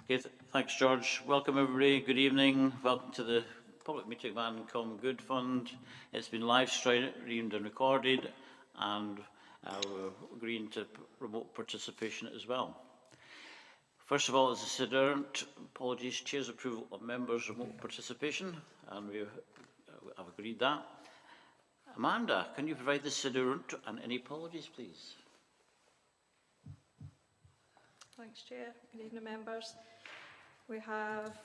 Okay, thanks, George. Welcome, everybody. Good evening. Welcome to the public meeting of Annan Common Good Fund. It's been live streamed and recorded, and we're agreeing to remote participation as well. First of all, as I said, apologies, Chair's approval of members' remote participation, and we have agreed that. Amanda, can you provide the sidurant and any apologies, please? Thanks, Chair. Good evening, members. We have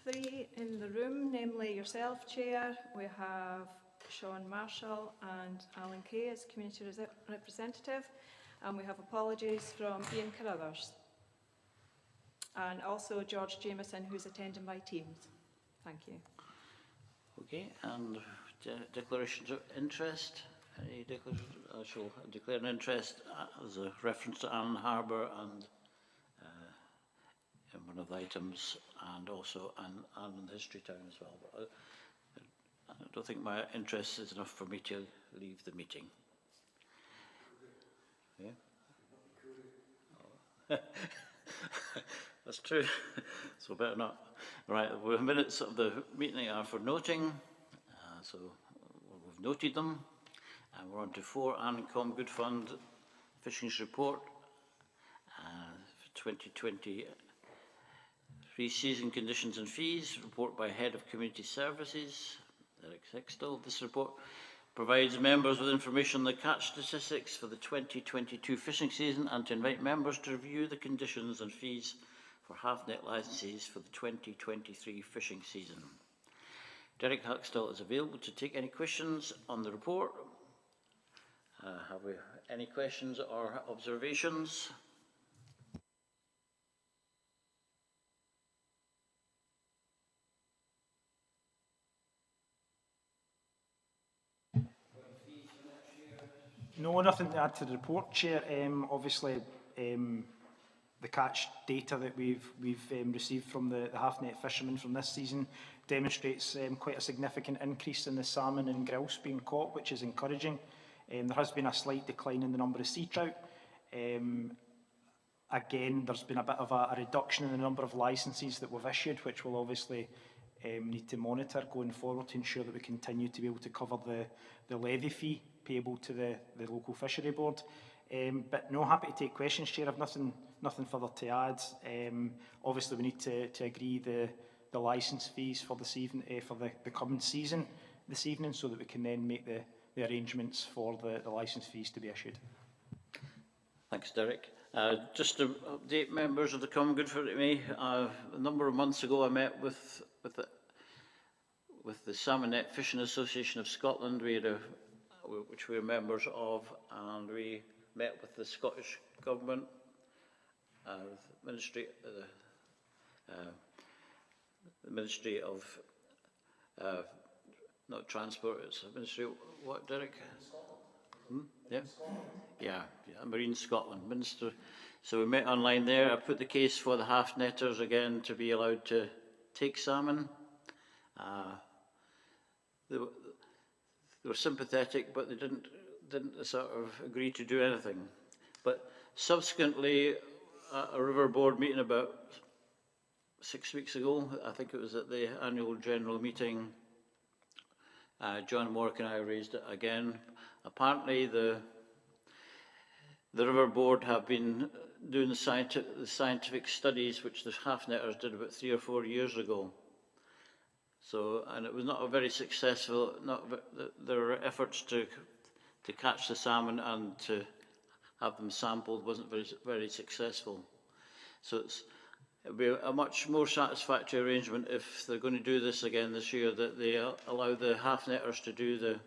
3 in the room, namely yourself, Chair. We have Sean Marshall and Alan Kay as community representative, and we have apologies from Ian Carruthers and also George Jameson, who's attending by Teams. Thank you. Okay, and declarations of interest. Any declaration? I shall declare an interest as a reference to Annan Harbour and in one of the items, and also Annan History Town as well. But I don't think my interest is enough for me to leave the meeting. Yeah. Oh. That's true. So better not. Right, the minutes of the meeting are for noting. So we've noted them. And we're on to 4, Annan Common Good Fund Fishing's Report for 2023 Season Conditions and Fees, report by Head of Community Services, Eric Sextel. This report provides members with information on the catch statistics for the 2022 fishing season and to invite members to review the conditions and fees for half-net licences for the 2023 fishing season. Derek Huxtall is available to take any questions on the report. Have we any questions or observations? No, nothing to add to the report, Chair. Obviously, the catch data that we've received from the half-net fishermen from this season demonstrates quite a significant increase in the salmon and grouse being caught, which is encouraging. There has been a slight decline in the number of sea trout. Again, there's been a bit of a reduction in the number of licences that we've issued, which we'll obviously need to monitor going forward to ensure that we continue to be able to cover the levy fee payable to the local fishery board. But no, happy to take questions, Chair. I've nothing further to add. Obviously, we need to agree the licence fees for this evening, for the coming season this evening, so that we can then make the arrangements for the licence fees to be issued. Thanks, Derek. Just to update members of the Common Good for me, a number of months ago I met with the Salmon Net Fishing Association of Scotland, which we are members of, and we met with the Scottish Government, the Ministry of not transport, it's a Ministry of what, Derek? Yeah, Marine Scotland Minister. So we met online there. I put the case for the half-netters again to be allowed to take salmon. They were sympathetic, but they didn't sort of agree to do anything. But subsequently, a river board meeting about 6 weeks ago, I think it was at the annual general meeting, John Mork and I raised it again. Apparently the River Board have been doing the scientific studies which the half-netters did about 3 or 4 years ago. So, and it was not a very successful, their efforts to catch the salmon and to have them sampled wasn't very successful. So it would be a much more satisfactory arrangement if they're going to do this again this year, that they allow the half-netters to do the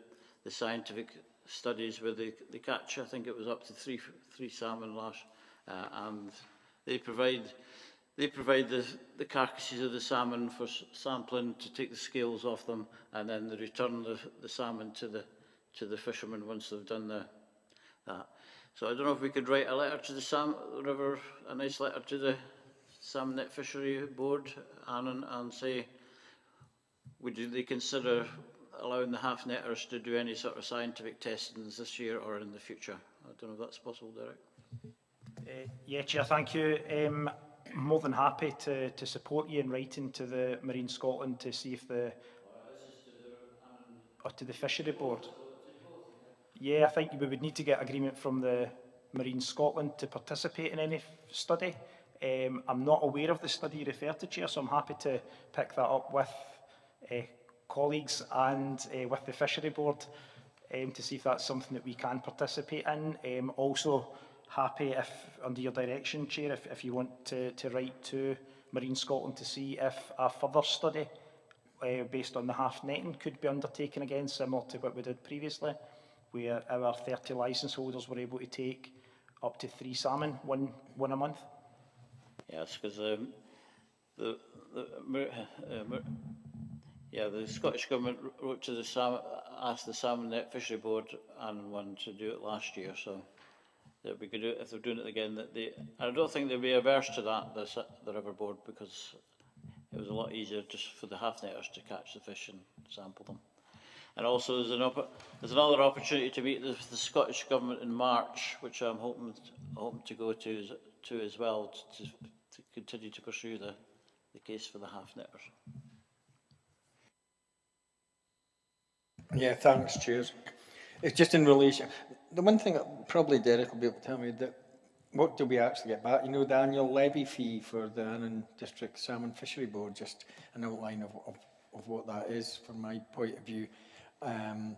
scientific studies where they catch, I think it was up to three salmon last, and they provide the carcasses of the salmon for sampling to take the scales off them, and then they return the salmon to the fishermen once they've done that. So I don't know if we could write a letter to the River, a nice letter to the Salmon Net Fishery Board, Annan, and say, would they consider allowing the half-netters to do any sort of scientific testings this year or in the future? I don't know if that's possible, Derek. Yeah, Chair, thank you. more than happy to support you in writing to the Marine Scotland to see if the... Or to the Fishery Board. Yeah, I think we would need to get agreement from the Marine Scotland to participate in any study. I'm not aware of the study you referred to, Chair, so I'm happy to pick that up with colleagues and with the Fishery Board to see if that's something that we can participate in. Also happy if, under your direction, Chair, if you want to write to Marine Scotland to see if a further study based on the half netting could be undertaken again, similar to what we did previously, where our 30 licence holders were able to take up to 3 salmon, one a month. Yes, because the Scottish Government wrote to asked the Salmon Net Fishery Board and one to do it last year, so that we could do it if they're doing it again. I don't think they'd be averse to that, the River Board, because it was a lot easier just for the half netters to catch the fish and sample them. And also there's another opportunity to meet the Scottish Government in March, which I'm hoping to go to as well, to continue to pursue the case for the half netters. Yeah, thanks, Chair. It's just in relation, the one thing that probably Derek will be able to tell me, that what do we actually get back? You know, the annual levy fee for the Annan District Salmon Fishery Board, just an outline of what that is from my point of view. And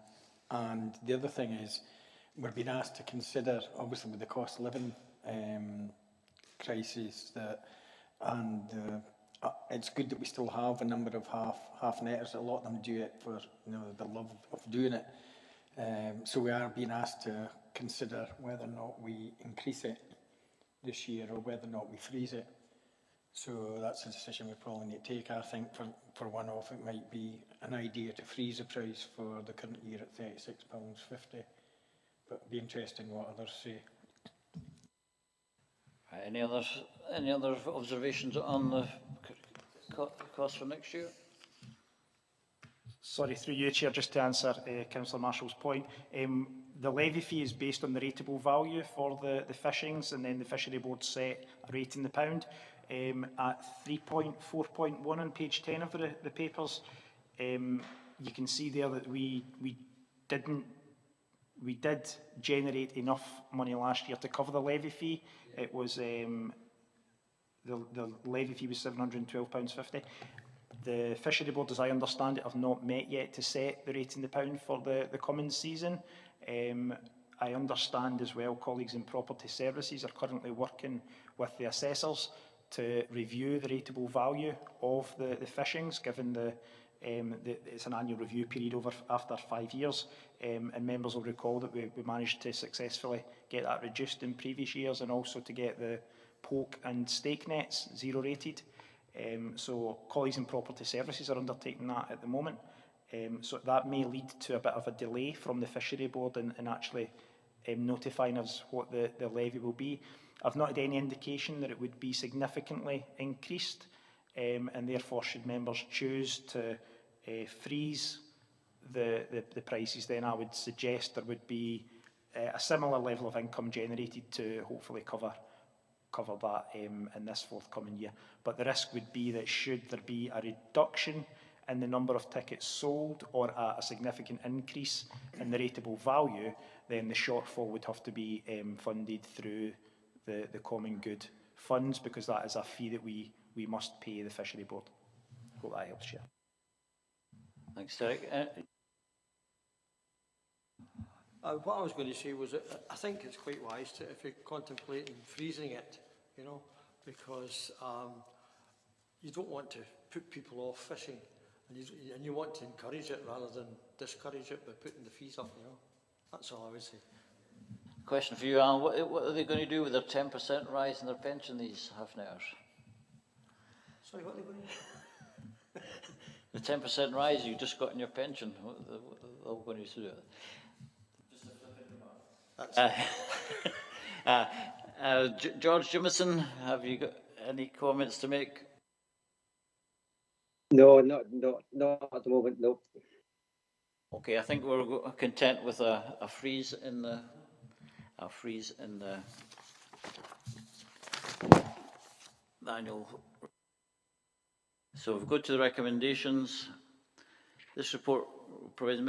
the other thing is, we're being asked to consider, obviously with the cost of living crisis, it's good that we still have a number of half netters. A lot of them do it for the love of doing it. So we are being asked to consider whether or not we increase it this year or whether or not we freeze it. So that's a decision we probably need to take. I think for one off it might be an idea to freeze the price for the current year at £36.50. But it'd be interesting what others say. Any other observations on the cost for next year? Sorry, through you, Chair, just to answer Councillor Marshall's point. The levy fee is based on the rateable value for the fishings, and then the Fishery Board set a rate in the pound. At 3.4.1 on page 10 of the papers, you can see there that we did generate enough money last year to cover the levy fee. It was the levy fee was £712.50. The Fishery Board, as I understand it, have not met yet to set the rate in the pound for the coming season. I understand as well colleagues in property services are currently working with the assessors to review the rateable value of the fishings, given it's an annual review period after 5 years. And members will recall that we managed to successfully get that reduced in previous years, and also to get the poke and stake nets zero rated. So colleagues in property services are undertaking that at the moment. So that may lead to a bit of a delay from the Fishery Board in actually notifying us what the levy will be. I've not had any indication that it would be significantly increased, and therefore should members choose to freeze the prices, then I would suggest there would be a similar level of income generated to hopefully cover that in this forthcoming year. But the risk would be that should there be a reduction in the number of tickets sold or a significant increase in the rateable value, then the shortfall would have to be funded through the common good funds, because that is a fee that we must pay the Fishery Board. Hope that helps, Chair. Thanks, Derek. What I was going to say was that I think it's quite wise to, if you're contemplating freezing it, because you don't want to put people off fishing, and you want to encourage it rather than discourage it by putting the fees up. That's all I would say. Question for you, Alan. What are they going to do with their 10% rise in their pension, these half-netters? Sorry, what are they going to do? The 10% rise you just got in your pension, what are they going to do? George Jimison, have you got any comments to make? No, not at the moment, no. Okay, I think we're content with a freeze in the the annual. So if we go to the recommendations, this report provides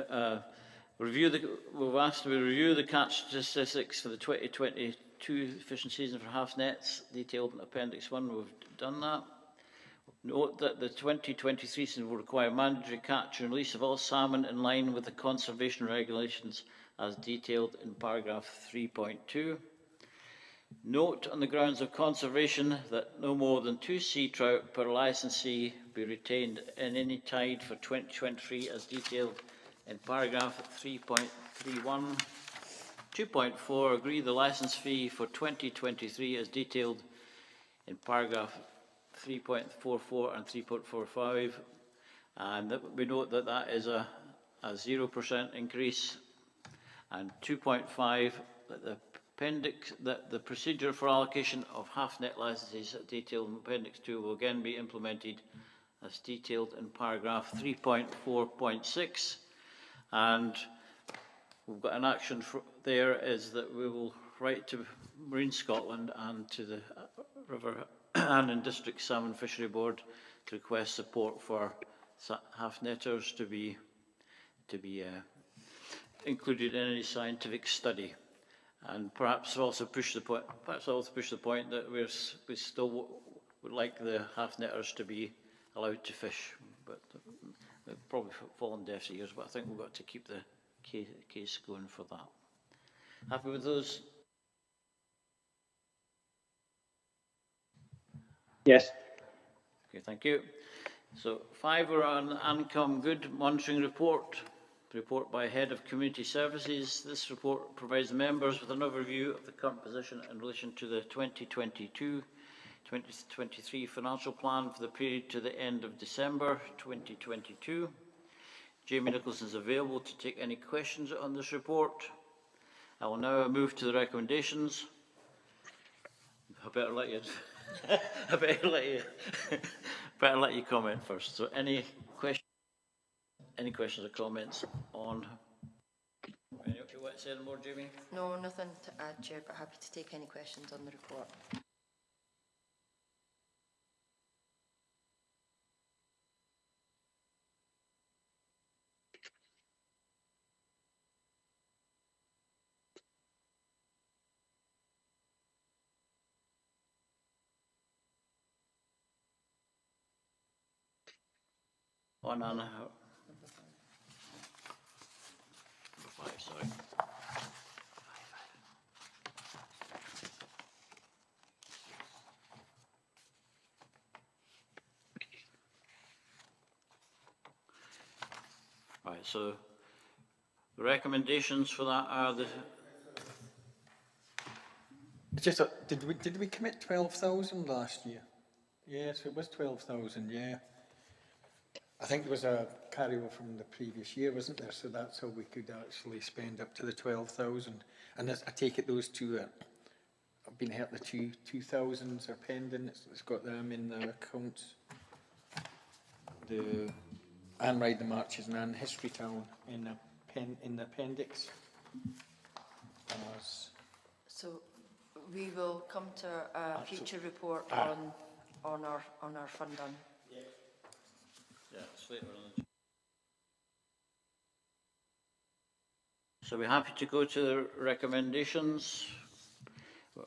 we've asked to review the catch statistics for the 2022 fishing season for half nets, detailed in Appendix 1. We've done that. Note that the 2023 season will require mandatory catch and release of all salmon in line with the conservation regulations as detailed in paragraph 3.2. Note on the grounds of conservation that no more than 2 sea trout per licensee be retained in any tide for 2023 as detailed in paragraph 3.31. 2.4. Agree the licence fee for 2023 as detailed in paragraph 3.44 and 3.45, and we note that that is a 0% increase. And 2.5, that the procedure for allocation of half net licences detailed in Appendix 2 will again be implemented as detailed in paragraph 3.4.6, and we've got an action there is that we will write to Marine Scotland and to the River Annan District Salmon Fishery Board to request support for half netters to be included in any scientific study, and perhaps also push the point. That we still would like the half netters to be allowed to fish, but we've probably fallen deaf ears. But I think we've got to keep the case going for that. Happy with those? Yes. Okay, thank you. So 5 are on Ancom Good Monitoring Report by Head of Community Services. This report provides members with an overview of the current position in relation to the 2022-2023 financial plan for the period to the end of December 2022. Jamie Nicholson is available to take any questions on this report. I will now move to the recommendations. I better let you. I better let you comment first. So, any questions or comments on? You want to say any more, Jamie? No, nothing to add, Chair, but happy to take any questions on the report. On Anna. Number 5, sorry. Right, so the recommendations for that are the. Just did we commit 12,000 last year? Yes, it was 12,000. Yeah. I think there was a carryover from the previous year, wasn't there? So that's how we could actually spend up to the 12,000. And I take it those two I've been hurt. The 2,000s are pending. It's got them in the accounts. The Anne Ride the Marches and Anne History Town in the appendix. So we will come to a future report on our fund done. Yeah, it's later on. So we're happy to go to the recommendations,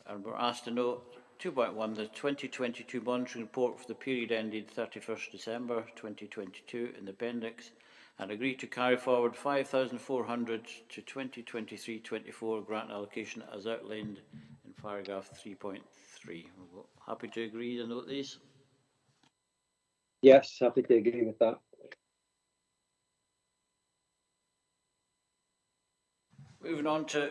and we're asked to note 2.1, the 2022 monitoring report for the period ended 31st December 2022 in the appendix, and agree to carry forward 5,400 to 2023-24 grant allocation as outlined in paragraph 3.3. Happy to agree to note these? Yes, happy to agree with that. Moving on to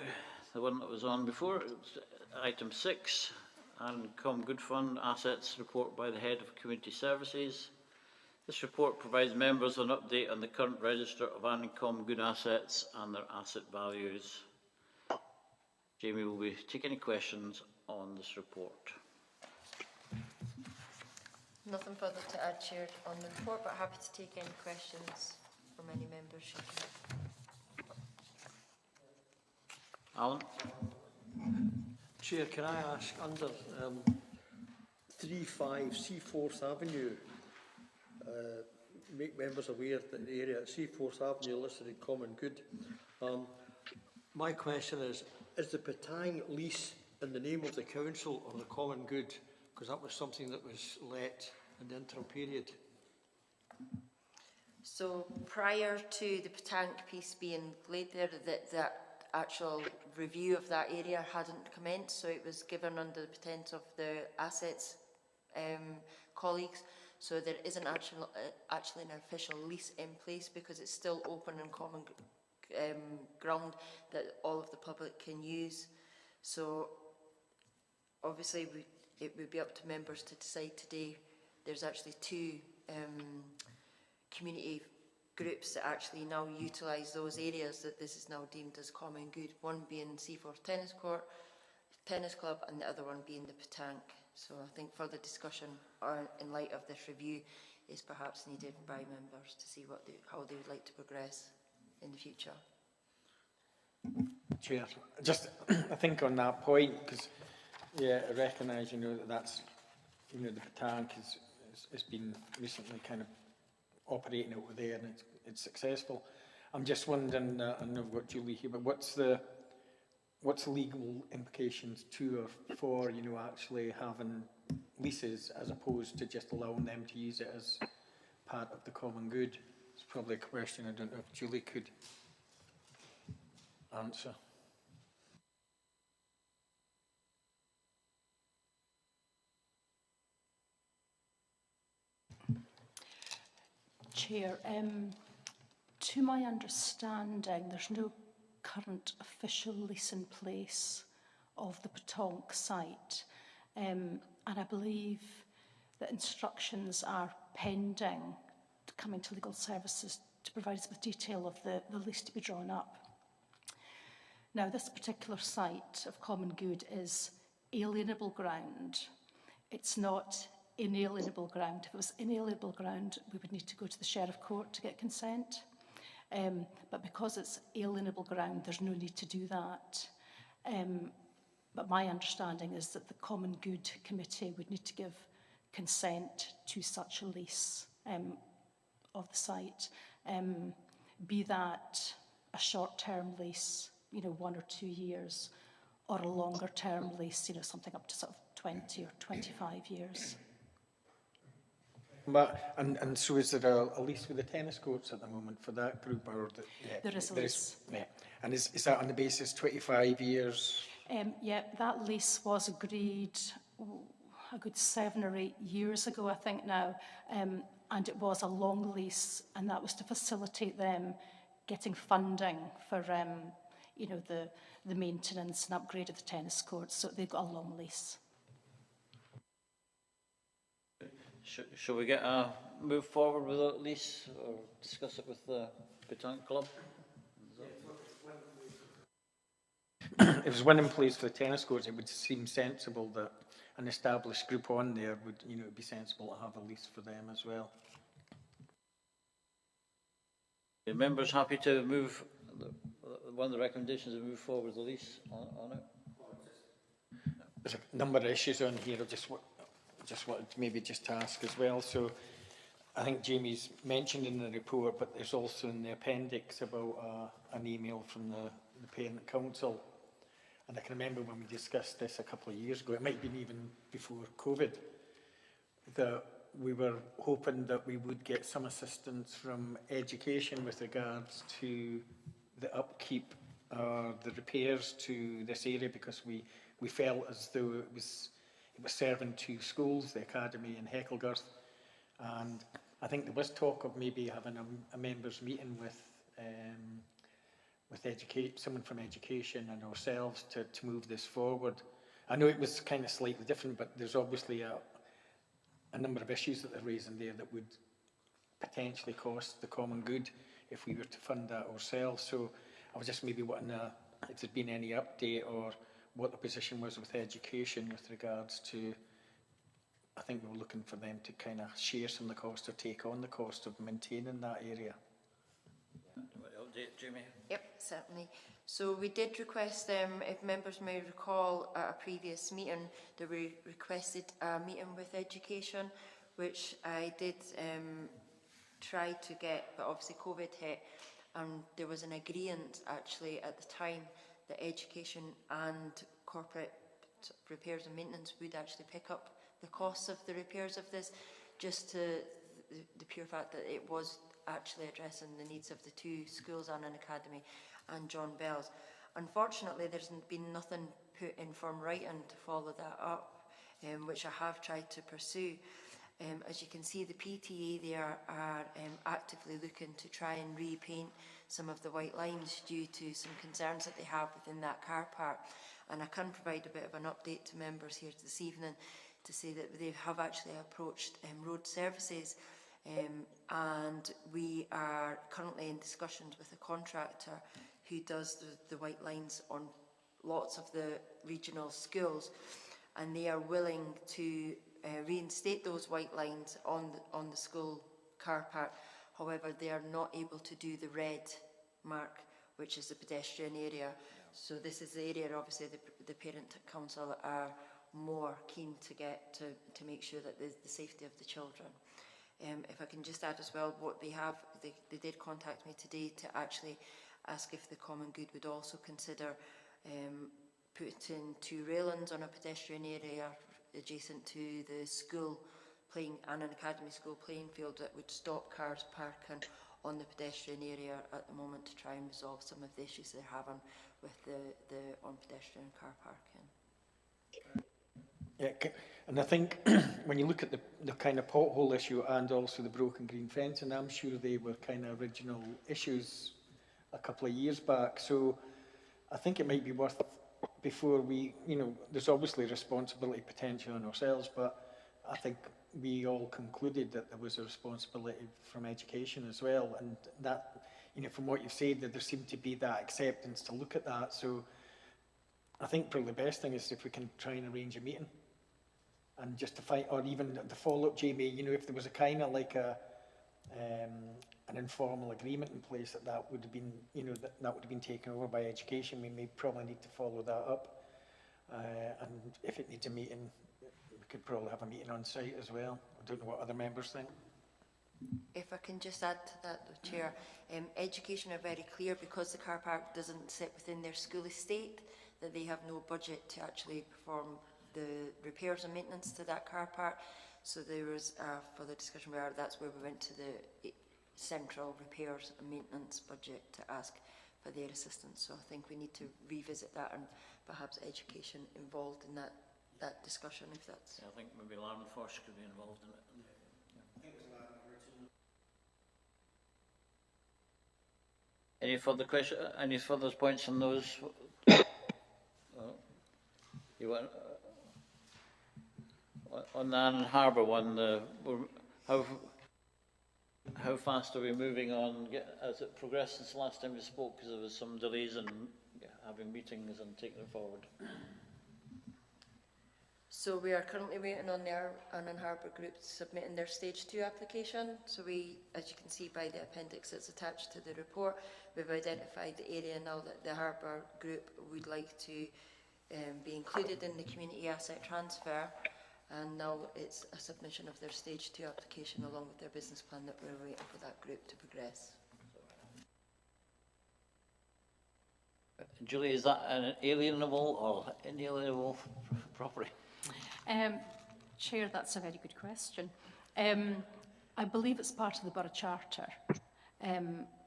the one that was on before, it was item 6, Ancom Good Fund Assets Report by the Head of Community Services. This report provides members an update on the current register of Ancom Good Assets and their asset values. Jamie will be taking any questions on this report. Nothing further to add, Chair, on the report, but happy to take any questions from any members. Alan? Chair, can I ask, under 35 Seaforth Avenue. Make members aware that the area at Seaforth Avenue listed in common good. My question is the Petang lease in the name of the council or the common good? Because that was something that was let in the interim period. So prior to the Petank piece being laid there, that actual review of that area hadn't commenced, so it was given under the pretense of the assets colleagues. So there isn't actually an official lease in place because it's still open and common ground that all of the public can use. So obviously it would be up to members to decide today. There's actually two community groups that actually now utilise those areas that this is now deemed as common good, one being Seaforth Tennis Club and the other one being the Petank. So I think further discussion in light of this review is perhaps needed by members to see how they would like to progress in the future. Chair, just I think on that point, because yeah, I recognise that that's the Petank has been recently kind of operating over there and it's successful. I'm just wondering, I know I've got Julie here, but what's the legal implications to or for actually having leases as opposed to just allowing them to use it as part of the common good? It's probably a question I don't know if Julie could answer. Chair, to my understanding, there's no current official lease in place of the Petank site, and I believe that instructions are pending coming to legal services to provide us with detail of the lease to be drawn up. Now, this particular site of common good is alienable ground. It's not inalienable ground. If it was inalienable ground, we would need to go to the Sheriff Court to get consent. But because it's alienable ground, there's no need to do that. But my understanding is that the Common Good Committee would need to give consent to such a lease of the site, be that a short-term lease, 1 or 2 years, or a longer-term lease, something up to sort of 20 or 25 years. But and so is there a lease with the tennis courts at the moment for that group, or There is a lease. Yeah. And is that on the basis 25 years? Yeah, that lease was agreed a good 7 or 8 years ago, I think now, and it was a long lease, and that was to facilitate them getting funding for the maintenance and upgrade of the tennis courts. So they've got a long lease. Shall we get a move forward with a lease or discuss it with the Petank Club? If there's one in place for the tennis courts, it would seem sensible that an established group on there would, be sensible to have a lease for them as well. Are members happy to move? One of the recommendations is move forward with the lease on it. There's a number of issues on here. I just wanted to maybe just ask as well. So I think Jamie's mentioned in the report, but there's also in the appendix about an email from the parent council. And I can remember when we discussed this a couple of years ago, it might have been even before COVID, that we were hoping that we would get some assistance from education with regards to the upkeep, the repairs to this area, because we felt as though it was serving 2 schools, the academy and Hecklegirth, and I think there was talk of maybe having a members meeting with someone from education and ourselves to move this forward. I know it was kind of slightly different, but there's obviously a number of issues that they're raising there that would potentially cost the common good if we were to fund that ourselves. So I was just maybe wanting if there'd been any update or what the position was with education with regards to, I think we were looking for them to kind of share some of the cost or take on the cost of maintaining that area. Update, Jamie? Yep, certainly. So we did request, if members may recall, at a previous meeting, that we requested a meeting with education, which I did try to get, but obviously COVID hit, and there was an agreement actually at the time that education and corporate repairs and maintenance would actually pick up the costs of the repairs of this, just to the pure fact that it was actually addressing the needs of the two schools, Annan Academy and John Bell's. Unfortunately, there's been nothing put in firm writing to follow that up, which I have tried to pursue. As you can see, the PTA there are actively looking to try and repaint some of the white lines due to some concerns that they have within that car park. And I can provide a bit of an update to members here this evening to say that they have actually approached road services, and we are currently in discussions with a contractor who does the white lines on lots of the regional schools, and they are willing to reinstate those white lines on the school car park. However, they are not able to do the red mark, which is the pedestrian area. So this is the area, obviously, the parent council are more keen to get to make sure that there's the safety of the children. If I can just add as well, what they have, they did contact me today to actually ask if the Common Good would also consider putting two railings on a pedestrian area adjacent to the school Annan Academy School playing field that would stop cars parking on the pedestrian area at the moment to try and resolve some of the issues they're having with the on pedestrian car parking. Yeah, and I think when you look at the kind of pothole issue and also the broken green fence, and I'm sure they were kind of original issues a couple of years back. So I think it might be worth, before we, there's obviously responsibility potential on ourselves, but I think we all concluded that there was a responsibility from education as well. And that, from what you've said, that there seemed to be that acceptance to look at that. So I think probably the best thing is if we can try and arrange a meeting and just to find, or even the follow-up, Jamie, if there was a kind of like an informal agreement in place that would have been, that would have been taken over by education, we may probably need to follow that up. And if it needs a meeting, we could probably have a meeting on site as well. I don't know what other members think. If I can just add to that, though, Chair, education are very clear, because the car park doesn't sit within their school estate, that they have no budget to actually perform the repairs and maintenance to that car park. So there was further discussion where that's where we went to the central repairs and maintenance budget to ask for their assistance. So I think we need to revisit that, and perhaps education involved in that discussion, if that's... Yeah, I think maybe Larman Force could be involved in it. Any further question? Any further points on those? You want on the Annan Harbour one? How fast are we moving on? Has it progressed since the last time we spoke? Because there was some delays in having meetings and taking it forward. So we are currently waiting on their Annan Harbour group submitting their stage 2 application. So we, as you can see by the appendix that's attached to the report, we've identified the area now that the Harbour group would like to be included in the community asset transfer. And now it's a submission of their stage 2 application along with their business plan that we're waiting for that group to progress. Julie, is that an alienable or inalienable property? Chair, that's a very good question. I believe it's part of the Borough Charter.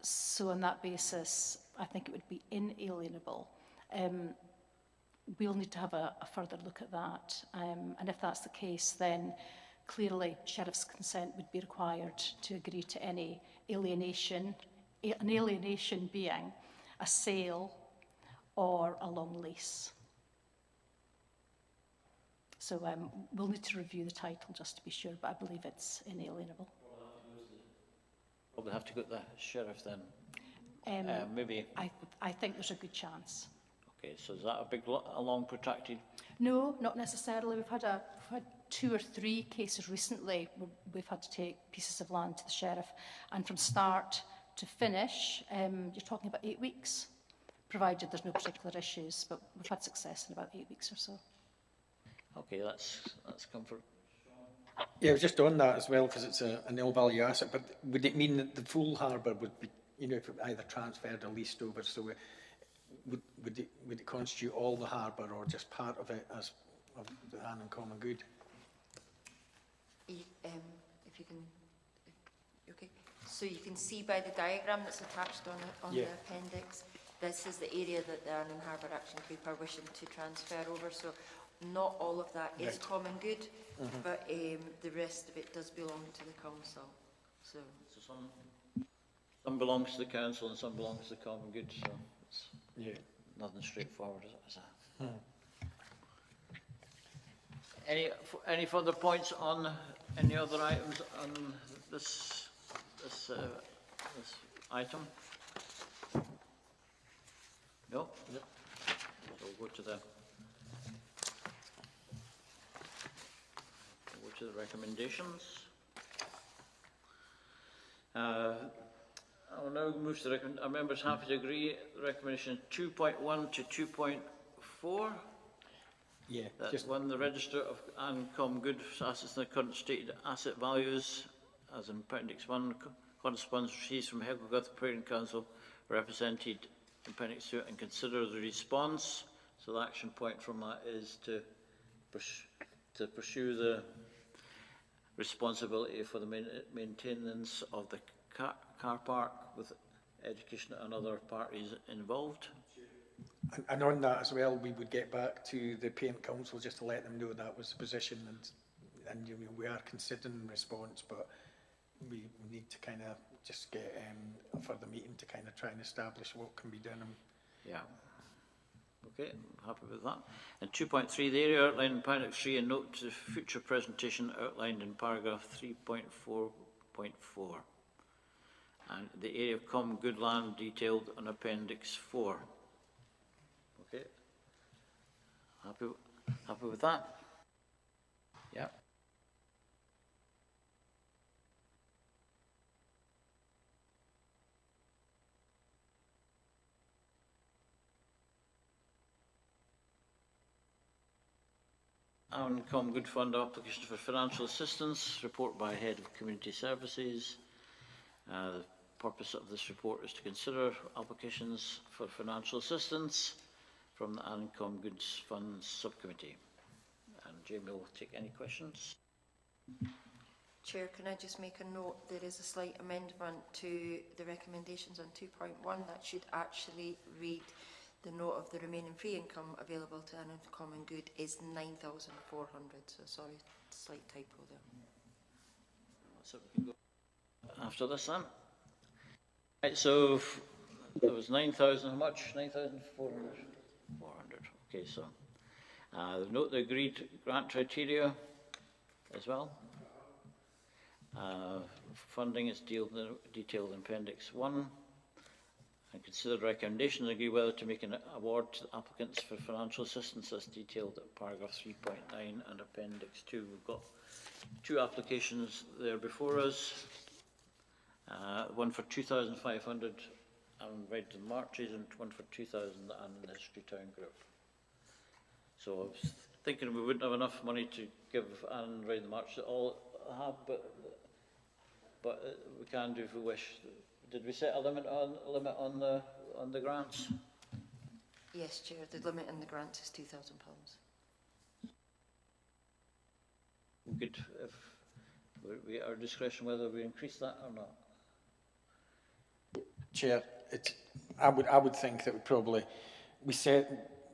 So on that basis, I think it would be inalienable. We'll need to have a further look at that. And if that's the case, then clearly Sheriff's consent would be required to agree to any alienation, an alienation being a sale or a long lease. So we'll need to review the title just to be sure, but I believe it's inalienable. Probably have to go to the Sheriff then. Maybe. I think there's a good chance. Okay, so is that a long protracted? No, not necessarily. We've had 2 or 3 cases recently where we've had to take pieces of land to the Sheriff, and from start to finish, you're talking about 8 weeks provided there's no particular issues, but we've had success in about 8 weeks or so. Okay, that's comfort. Yeah, just on that as well, because it's a nil value asset, but would it mean that the full harbour would be, you know, if it either transferred or leased over, so would it constitute all the harbour or just part of it as of the Annan Common Good? If you can, okay. So you can see by the diagram that's attached on Yeah. the appendix, this is the area that the Annan Harbour Action Group are wishing to transfer over. So not all of that is Right. common good, but the rest of it does belong to the council. So Some belongs to the council and some belongs to the common good, so it's nothing straightforward, is it? Any further points on any other items on this item? No? Yep. So we'll go to the recommendations. I will now move to the are members happy to agree recommendation 2.1 to 2.4? Yeah, That just one, the register of Annan Common Good assets in the current stated asset values, as in Appendix 1, correspondence received from Hegel Parent Council represented in Appendix 2, and consider the response. So the action point from that is to pursue the responsibility for the maintenance of the car park with education and other parties involved. and on that as well, we would get back to the Parent Council just to let them know that was the position, and you know, we are considering response, but we need to kind of just get a further meeting to kind of try and establish what can be done. Yeah. Okay, I'm happy with that. And 2.3, the area outlined in paragraph 3 and note to future presentation outlined in paragraph 3.4.4. And the area of common good land detailed on appendix 4. Okay. Happy with that? Yeah. Annan Common Good Fund application for financial assistance, report by Head of Community Services. The purpose of this report is to consider applications for financial assistance from the Annan Common Goods Funds Subcommittee. And Jamie will take any questions. Chair, can I just make a note? There is a slight amendment to the recommendations on 2.1 that should actually read the note of the remaining free income available to Annan Common Good is 9,400. So sorry, slight typo there. So we can go after this then. Right, so there was 9,000, how much? 9,400. 400. Okay, so note the agreed grant criteria as well. Funding is detailed in Appendix 1. And consider recommendation and agree whether to make an award to the applicants for financial assistance as detailed at paragraph 3.9 and Appendix 2. We've got 2 applications there before us. One for 2,500 and Redden Marches, and one for 2,000 and the History Town Group. So I was thinking we wouldn't have enough money to give Annan Redden Marches all have, but we can do if we wish. Did we set a limit on the grants? Yes, Chair. The limit in the grant is £2,000. We could, if we at our discretion, whether we increase that or not. Chair, I would think that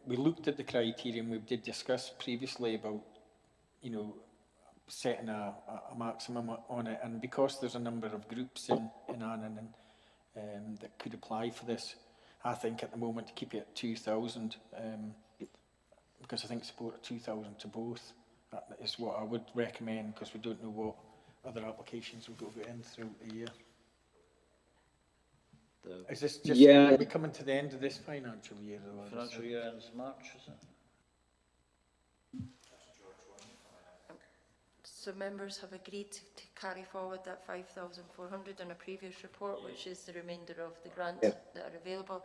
we looked at the criteria and we did discuss previously about, you know, setting a maximum on it, and because there's a number of groups in Annan that could apply for this, I think at the moment to keep it at 2,000, because I think support at 2,000 to both, that is what I would recommend, because we don't know what other applications we've got to get in through the year. Is this just, are we coming to the end of this financial year? Financial year ends March, is it? So members have agreed to carry forward that 5,400 on a previous report, which is the remainder of the grant Yeah. that are available.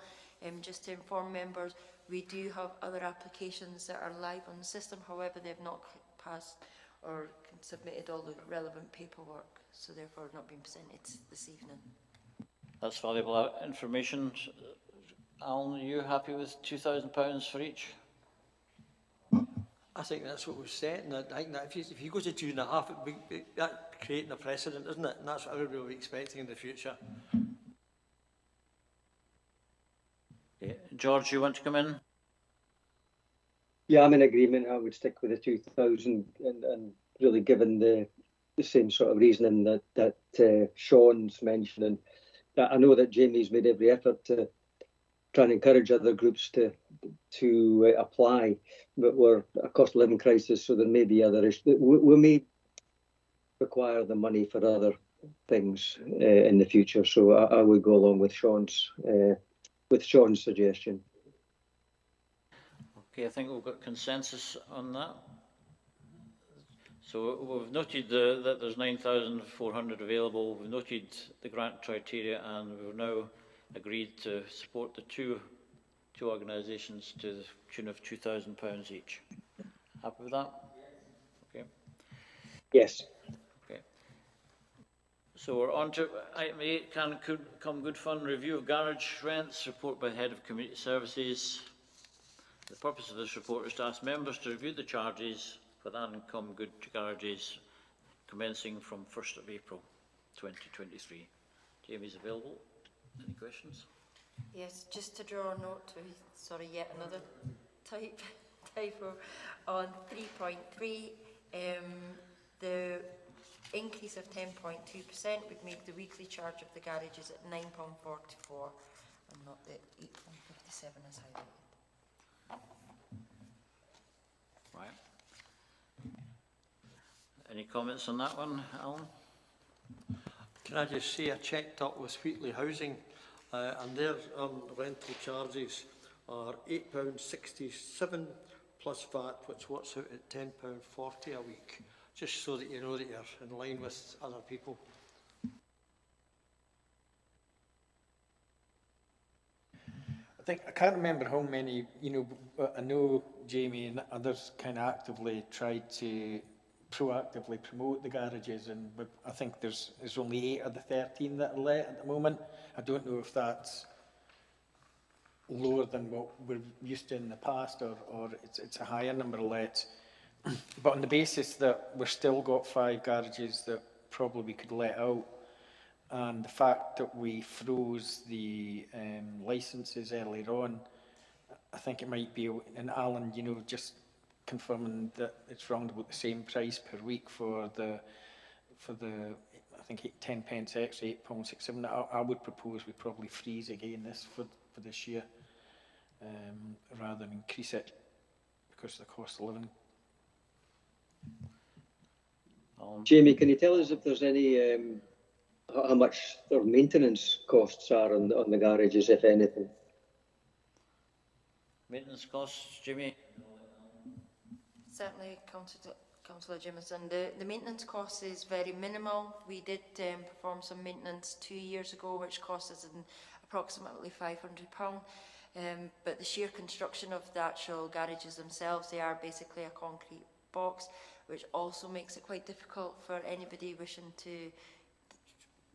Just to inform members, we do have other applications that are live on the system, however they've not passed or submitted all the relevant paperwork, so therefore not been presented this evening. That's valuable information. Alan, are you happy with £2,000 for each? I think that's what we've set, and I think that if you go to 2.5, that's creating a precedent, isn't it? And that's what everybody will be expecting in the future. Okay. George, you want to come in? Yeah, I'm in agreement. I would stick with the 2,000, and really given the same sort of reasoning that Sean's mentioning. I know that Jamie's made every effort to try and encourage other groups to apply, but we're a cost of living crisis, so there may be other issues. We may require the money for other things in the future. So I would go along with Sean's suggestion. Okay, I think we've got consensus on that. So we've noted that there's 9,400 available. We've noted the grant criteria, and we've now agreed to support the two organisations to the tune of £2,000 each. Happy with that? Okay. Yes. Okay. So we're on to item 8, come good fund review of garage rents, report by the Head of Community Services. The purpose of this report is to ask members to review the charges for the Annan Come Good garages commencing from 1st of April 2023. Jamie's available. Any questions? Yes, just to draw a note to, sorry, yet another typo on 3.3, the increase of 10.2% would make the weekly charge of the garages at £9.44 and not the £8.57 as highlighted. Right. Any comments on that one, Alan? Can I just say I checked up with Wheatley Housing and their rental charges are £8.67 plus VAT, which works out at £10.40 a week, just so that you know that you're in line with other people. I can't remember how many, I know Jamie and others kind of actively tried to proactively promote the garages, and I think there's only 8 of the 13 that are let at the moment. I don't know if that's lower than what we're used to in the past, or it's a higher number of lets. But on the basis that we've still got 5 garages that probably we could let out, and the fact that we froze the licences earlier on, I think it might be, and Alan, just confirming that it's round about the same price per week for the I think 10 pence extra, £8.67. I would propose we probably freeze again this for this year, rather than increase it because of the cost of living. Jamie, can you tell us if there's any how much their maintenance costs are on the garages, if anything? Maintenance costs, Jamie? Certainly, Councillor Jimison. The maintenance cost is very minimal. We did perform some maintenance 2 years ago, which cost us approximately £500. But the sheer construction of the actual garages themselves, they are basically a concrete box, which also makes it quite difficult for anybody wishing to.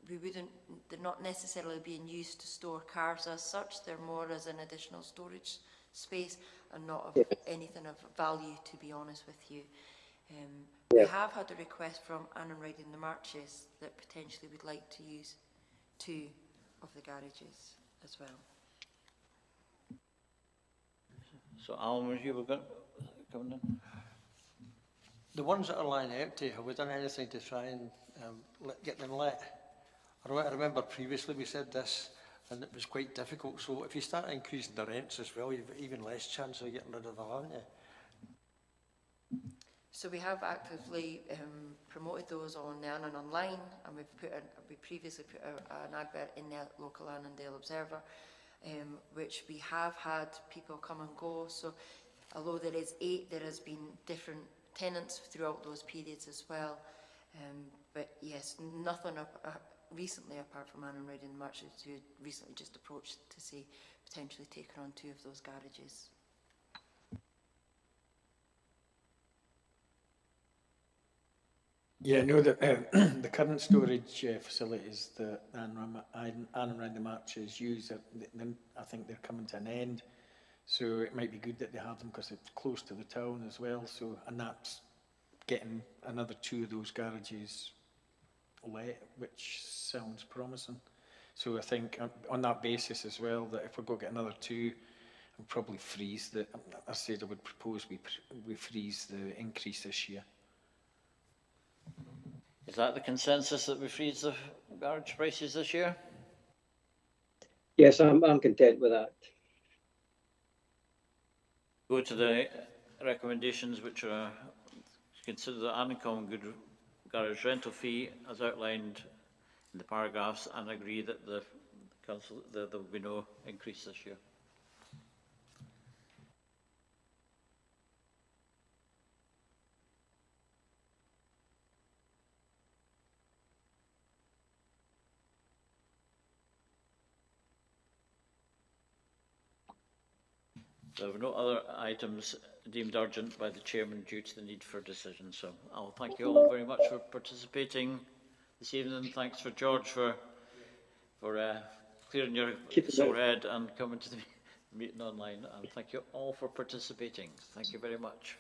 They're not necessarily being used to store cars as such. They're more as an additional storage space and not of anything of value, to be honest with you. We have had a request from Annan Riding the Marches that potentially would like to use 2 of the garages as well. So Alan, were you coming in? The ones that are lying empty, have we done anything to try and get them let? I remember previously we said this, and it was quite difficult. So if you start increasing the rents as well, you've got even less chance of getting rid of them, haven't you? So we have actively promoted those on the Annan Online, and we previously put an advert in the local Annandale Observer, which we have had people come and go. So although there is 8, there has been different tenants throughout those periods as well. But yes, nothing recently apart from Annan and Marches, who recently just approached to say potentially taking on 2 of those garages. Yeah, no, the current storage facilities that Annan and Marches use, I think they're coming to an end. So it might be good that they have them because it's close to the town as well. So, and that's getting another 2 of those garages let, which sounds promising. So I think on that basis as well, that if we're going to get another 2, I'll probably freeze the, I said I would propose we freeze the increase this year. Is that the consensus, that we freeze the garage prices this year? Yes, I'm content with that. Go to the recommendations, which are consider the uncommon good garage rental fee as outlined in the paragraphs, and agree that the council there will be no increase this year. There were no other items deemed urgent by the chairman due to the need for a decision. So I'll thank you all very much for participating this evening. Thanks for George for clearing your sore head and coming to the meeting online. And thank you all for participating. Thank you very much.